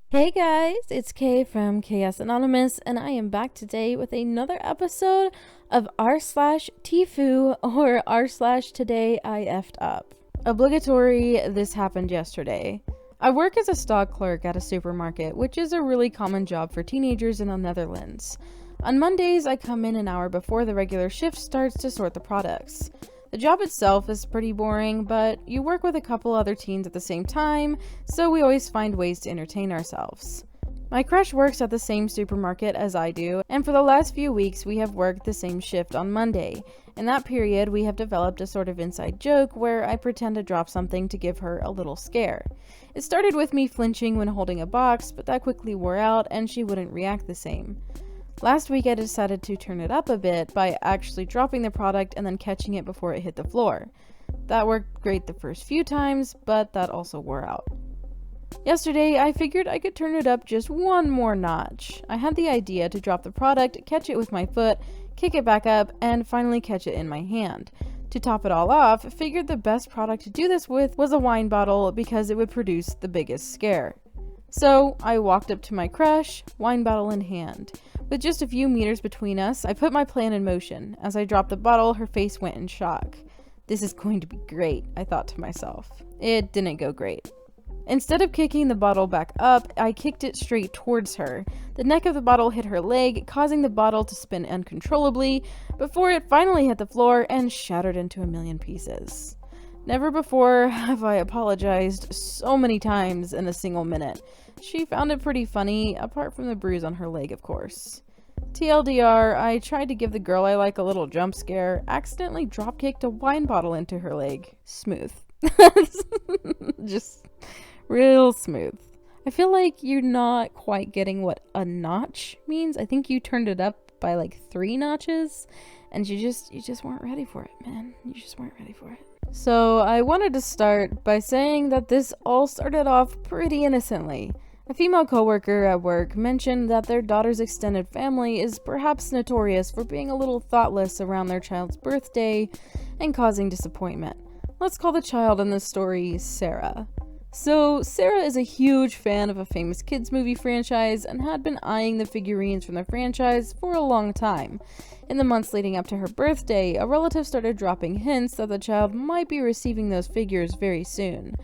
Hey guys, it's Kay from Chaos Anonymous, and I am back today with another episode of r/TIFU or r/Today I effed up. Obligatory, this happened yesterday. I work as a stock clerk at a supermarket, which is a really common job for teenagers in the Netherlands. On Mondays, I come in an hour before the regular shift starts to sort the products. The job itself is pretty boring, but you work with a couple other teens at the same time, so we always find ways to entertain ourselves. My crush works at the same supermarket as I do, and for the last few weeks we have worked the same shift on Monday. In that period, we have developed a sort of inside joke where I pretend to drop something to give her a little scare. It started with me flinching when holding a box, but that quickly wore out and she wouldn't react the same. Last week I decided to turn it up a bit by actually dropping the product and then catching it before it hit the floor. That worked great the first few times, but that also wore out. Yesterday, I figured I could turn it up just one more notch. I had the idea to drop the product, catch it with my foot, kick it back up, and finally catch it in my hand. To top it all off, figured the best product to do this with was a wine bottle because it would produce the biggest scare. So, I walked up to my crush, wine bottle in hand. With just a few meters between us, I put my plan in motion. As I dropped the bottle, her face went in shock. This is going to be great, I thought to myself. It didn't go great. Instead of kicking the bottle back up, I kicked it straight towards her. The neck of the bottle hit her leg, causing the bottle to spin uncontrollably, before it finally hit the floor and shattered into a million pieces. Never before have I apologized so many times in a single minute. She found it pretty funny, apart from the bruise on her leg, of course. TLDR, I tried to give the girl I like a little jump scare, accidentally drop-kicked a wine bottle into her leg. Smooth. Just real smooth. I feel like you're not quite getting what a notch means. I think you turned it up by like 3 notches, and you just weren't ready for it, man. You just weren't ready for it. So I wanted to start by saying that this all started off pretty innocently. A female coworker at work mentioned that their daughter's extended family is perhaps notorious for being a little thoughtless around their child's birthday and causing disappointment. Let's call the child in this story Sarah. So, Sarah is a huge fan of a famous kids movie franchise and had been eyeing the figurines from the franchise for a long time. In the months leading up to her birthday, a relative started dropping hints that the child might be receiving those figures very soon.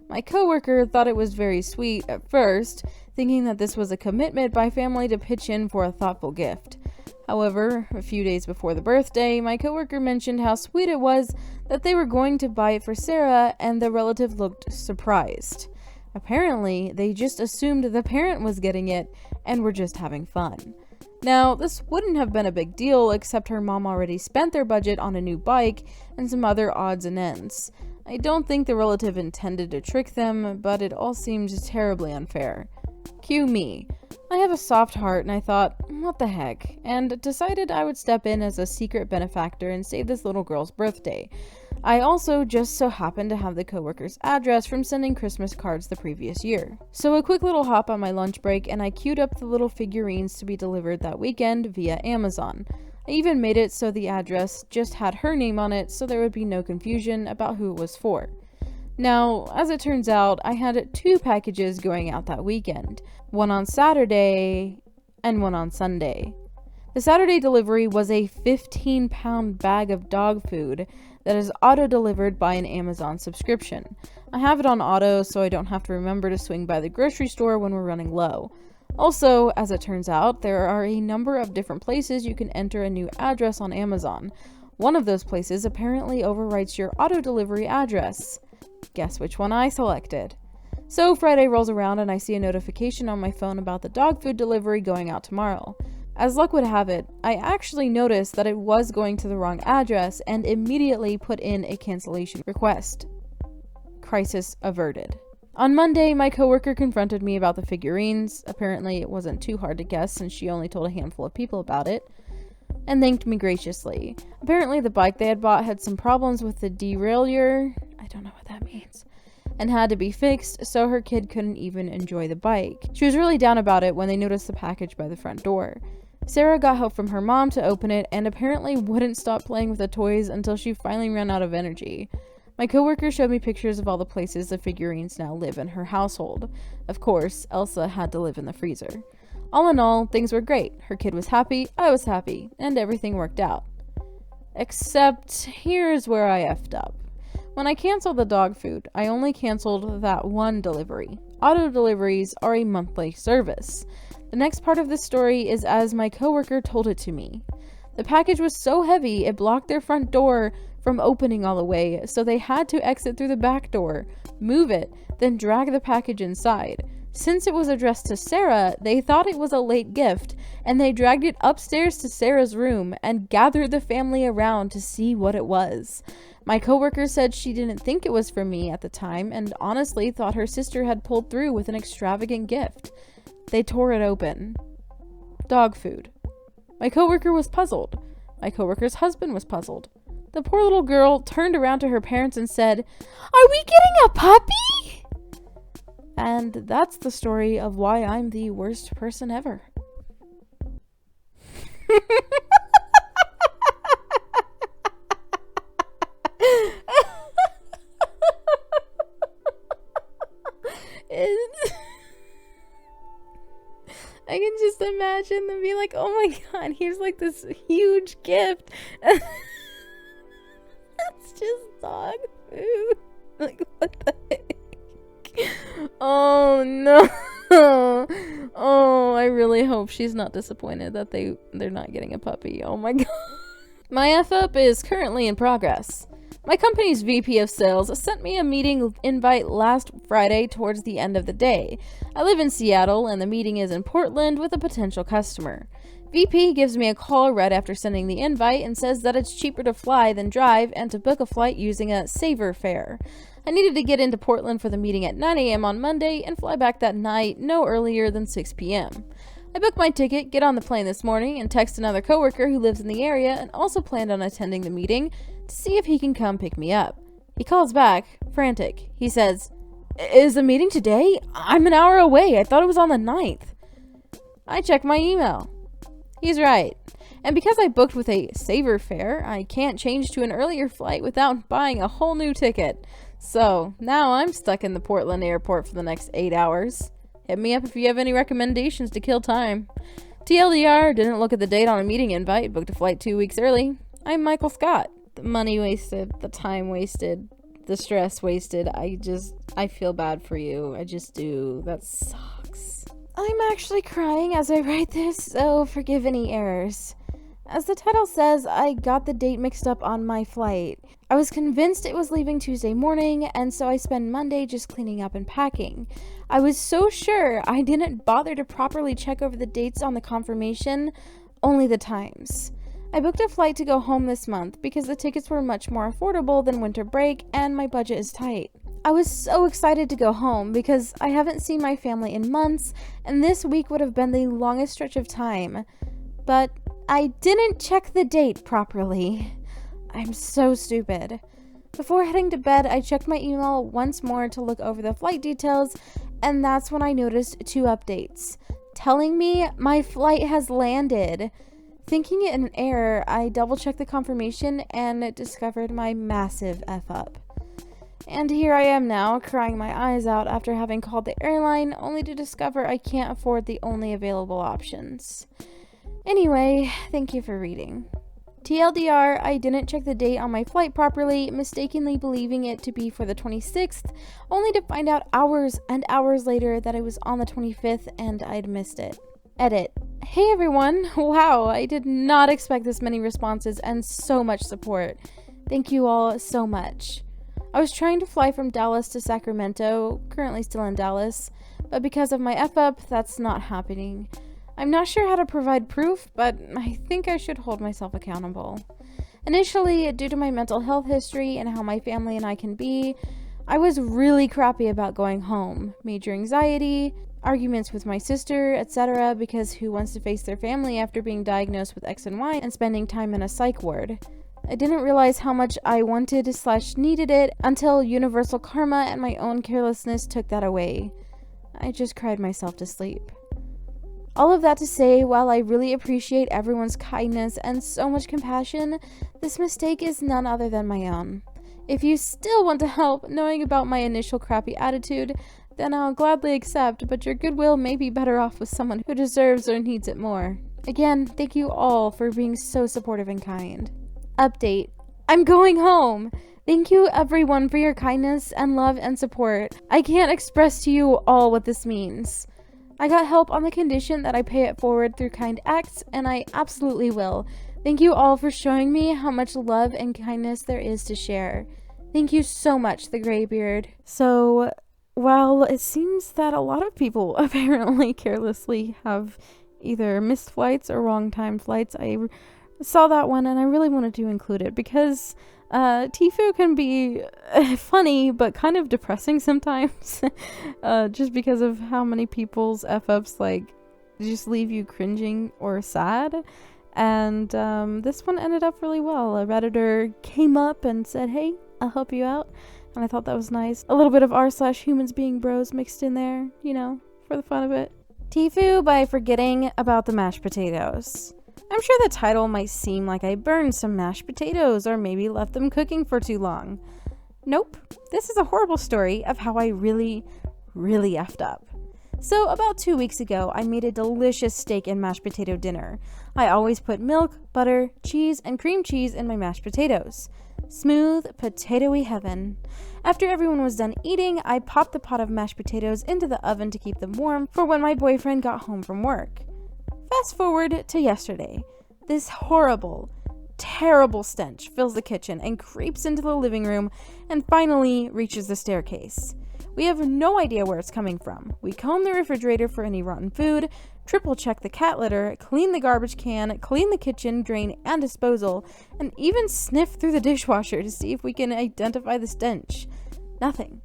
My coworker thought it was very sweet at first, thinking that this was a commitment by family to pitch in for a thoughtful gift. However, a few days before the birthday, my coworker mentioned how sweet it was that they were going to buy it for Sarah, and the relative looked surprised. Apparently, they just assumed the parent was getting it and were just having fun. Now, this wouldn't have been a big deal except her mom already spent their budget on a new bike and some other odds and ends. I don't think the relative intended to trick them, but it all seemed terribly unfair. Cue me. I have a soft heart and I thought, what the heck, and decided I would step in as a secret benefactor and save this little girl's birthday. I also just so happened to have the coworker's address from sending Christmas cards the previous year. So a quick little hop on my lunch break and I queued up the little figurines to be delivered that weekend via Amazon. I even made it so the address just had her name on it so there would be no confusion about who it was for. Now, as it turns out, I had 2 packages going out that weekend. One on Saturday and one on Sunday. The Saturday delivery was a 15-pound bag of dog food that is auto-delivered by an Amazon subscription. I have it on auto so I don't have to remember to swing by the grocery store when we're running low. Also, as it turns out, there are a number of different places you can enter a new address on Amazon. One of those places apparently overwrites your auto-delivery address. Guess which one I selected. So Friday rolls around and I see a notification on my phone about the dog food delivery going out tomorrow. As luck would have it, I actually noticed that it was going to the wrong address and immediately put in a cancellation request. Crisis averted. On Monday, my coworker confronted me about the figurines. Apparently it wasn't too hard to guess since she only told a handful of people about it, and thanked me graciously. Apparently the bike they had bought had some problems with the derailleur, I don't know what that means, and had to be fixed, so her kid couldn't even enjoy the bike. She was really down about it when they noticed the package by the front door. Sarah got help from her mom to open it and apparently wouldn't stop playing with the toys until she finally ran out of energy. My coworker showed me pictures of all the places the figurines now live in her household. Of course, Elsa had to live in the freezer. All in all, things were great. Her kid was happy, I was happy, and everything worked out. Except, here's where I effed up. When I canceled the dog food, I only canceled that one delivery. Auto deliveries are a monthly service. The next part of this story is as my coworker told it to me. The package was so heavy it blocked their front door from opening all the way, so they had to exit through the back door, move it, then drag the package inside. Since it was addressed to Sarah, they thought it was a late gift, and they dragged it upstairs to Sarah's room and gathered the family around to see what it was. My coworker said she didn't think it was for me at the time and honestly thought her sister had pulled through with an extravagant gift. They tore it open. Dog food. My coworker was puzzled. My coworker's husband was puzzled. The poor little girl turned around to her parents and said, "Are we getting a puppy?" And that's the story of why I'm the worst person ever. I can just imagine them be like, "Oh my god, here's like this huge gift." That's just dog food. Like, what the heck? Oh no. Oh, I really hope she's not disappointed that they're not getting a puppy. Oh my god. My F-up is currently in progress. My company's VP of sales sent me a meeting invite last Friday towards the end of the day. I live in Seattle and the meeting is in Portland with a potential customer. VP gives me a call right after sending the invite and says that it's cheaper to fly than drive and to book a flight using a saver fare. I needed to get into Portland for the meeting at 9 a.m. on Monday and fly back that night no earlier than 6 p.m. I booked my ticket, get on the plane this morning, and text another coworker who lives in the area and also planned on attending the meeting to see if he can come pick me up. He calls back, frantic. He says, "Is the meeting today? I'm an hour away. I thought it was on the 9th. I check my email. He's right. And because I booked with a saver fare, I can't change to an earlier flight without buying a whole new ticket. So now I'm stuck in the Portland airport for the next 8 hours. Hit me up if you have any recommendations to kill time. TLDR, didn't look at the date on a meeting invite, booked a flight 2 weeks early. I'm Michael Scott. The money wasted, the time wasted, the stress wasted. I feel bad for you. I just do. That sucks. I'm actually crying as I write this, so forgive any errors. As the title says, I got the date mixed up on my flight. I was convinced it was leaving Tuesday morning, and so I spent Monday just cleaning up and packing. I was so sure I didn't bother to properly check over the dates on the confirmation, only the times. I booked a flight to go home this month because the tickets were much more affordable than winter break and my budget is tight. I was so excited to go home because I haven't seen my family in months, and this week would have been the longest stretch of time. But I didn't check the date properly. I'm so stupid. Before heading to bed, I checked my email once more to look over the flight details, and that's when I noticed 2 updates, telling me my flight has landed. Thinking it an error, I double-checked the confirmation and discovered my massive F-up. And here I am now, crying my eyes out after having called the airline, only to discover I can't afford the only available options. Anyway, thank you for reading. TLDR, I didn't check the date on my flight properly, mistakenly believing it to be for the 26th, only to find out hours and hours later that it was on the 25th and I'd missed it. Edit. Hey everyone! Wow, I did not expect this many responses and so much support. Thank you all so much. I was trying to fly from Dallas to Sacramento, currently still in Dallas, but because of my F-up, that's not happening. I'm not sure how to provide proof, but I think I should hold myself accountable. Initially, due to my mental health history and how my family and I can be, I was really crappy about going home. Major anxiety, arguments with my sister, etc., because who wants to face their family after being diagnosed with X and Y and spending time in a psych ward? I didn't realize how much I wanted/needed it until universal karma and my own carelessness took that away. I just cried myself to sleep. All of that to say, while I really appreciate everyone's kindness and so much compassion, this mistake is none other than my own. If you still want to help, knowing about my initial crappy attitude, then I'll gladly accept, but your goodwill may be better off with someone who deserves or needs it more. Again, thank you all for being so supportive and kind. Update. I'm going home! Thank you everyone for your kindness and love and support. I can't express to you all what this means. I got help on the condition that I pay it forward through kind acts, and I absolutely will. Thank you all for showing me how much love and kindness there is to share. Thank you so much, the Greybeard. So, well, it seems that a lot of people apparently carelessly have either missed flights or wrong timed flights. I saw that one and I really wanted to include it because TIFU can be funny but kind of depressing sometimes. Just because of how many people's F-ups like just leave you cringing or sad. And this one ended up really well. A Redditor came up and said, hey, I'll help you out. And I thought that was nice. A little bit of r/humans being bros mixed in there, you know, for the fun of it. TIFU by forgetting about the mashed potatoes. I'm sure the title might seem like I burned some mashed potatoes or maybe left them cooking for too long. Nope. This is a horrible story of how I really effed up. So about 2 weeks ago, I made a delicious steak and mashed potato dinner. I always put milk, butter, cheese, and cream cheese in my mashed potatoes. Smooth, potatoey heaven. After everyone was done eating, I popped the pot of mashed potatoes into the oven to keep them warm for when my boyfriend got home from work. Fast forward to yesterday. This horrible, terrible stench fills the kitchen and creeps into the living room and finally reaches the staircase. We have no idea where it's coming from. We comb the refrigerator for any rotten food, triple check the cat litter, clean the garbage can, clean the kitchen, drain, and disposal, and even sniff through the dishwasher to see if we can identify the stench. Nothing.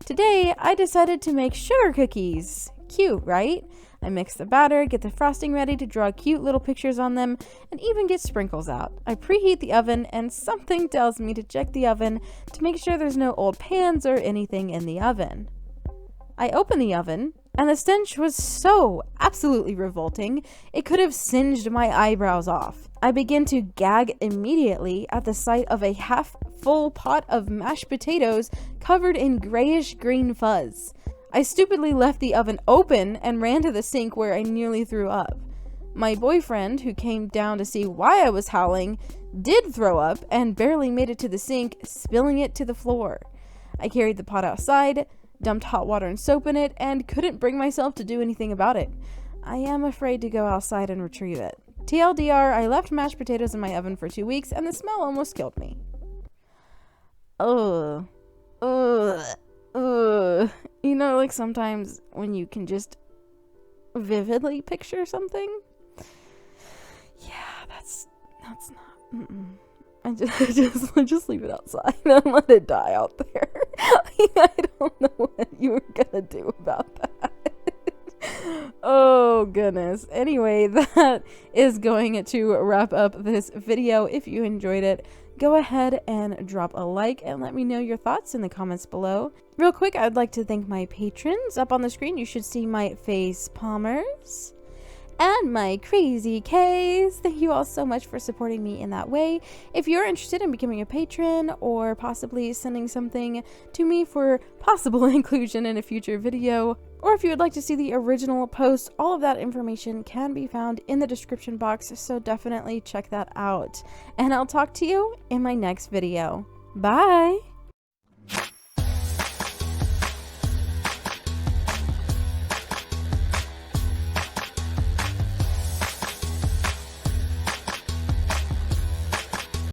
Today, I decided to make sugar cookies. Cute, right? I mix the batter, get the frosting ready to draw cute little pictures on them, and even get sprinkles out. I preheat the oven, and something tells me to check the oven to make sure there's no old pans or anything in the oven. I open the oven, and the stench was so absolutely revolting, it could have singed my eyebrows off. I begin to gag immediately at the sight of a half-full pot of mashed potatoes covered in grayish-green fuzz. I stupidly left the oven open and ran to the sink where I nearly threw up. My boyfriend, who came down to see why I was howling, did throw up and barely made it to the sink, spilling it to the floor. I carried the pot outside, dumped hot water and soap in it, and couldn't bring myself to do anything about it. I am afraid to go outside and retrieve it. TLDR, I left mashed potatoes in my oven for 2 weeks and the smell almost killed me. Ugh. You know, like sometimes when you can just vividly picture something? Yeah, that's not, I just leave it outside and let it die out there. I don't know what you were gonna do about that. Oh goodness. Anyway, that is going to wrap up this video. If you enjoyed it, go ahead and drop a like and let me know your thoughts in the comments below. Real quick, I'd like to thank my patrons. Up on the screen, you should see my face palmers and my crazy K's. Thank you all so much for supporting me in that way. If you're interested in becoming a patron or possibly sending something to me for possible inclusion in a future video, or if you would like to see the original post, all of that information can be found in the description box, so definitely check that out. And I'll talk to you in my next video. Bye!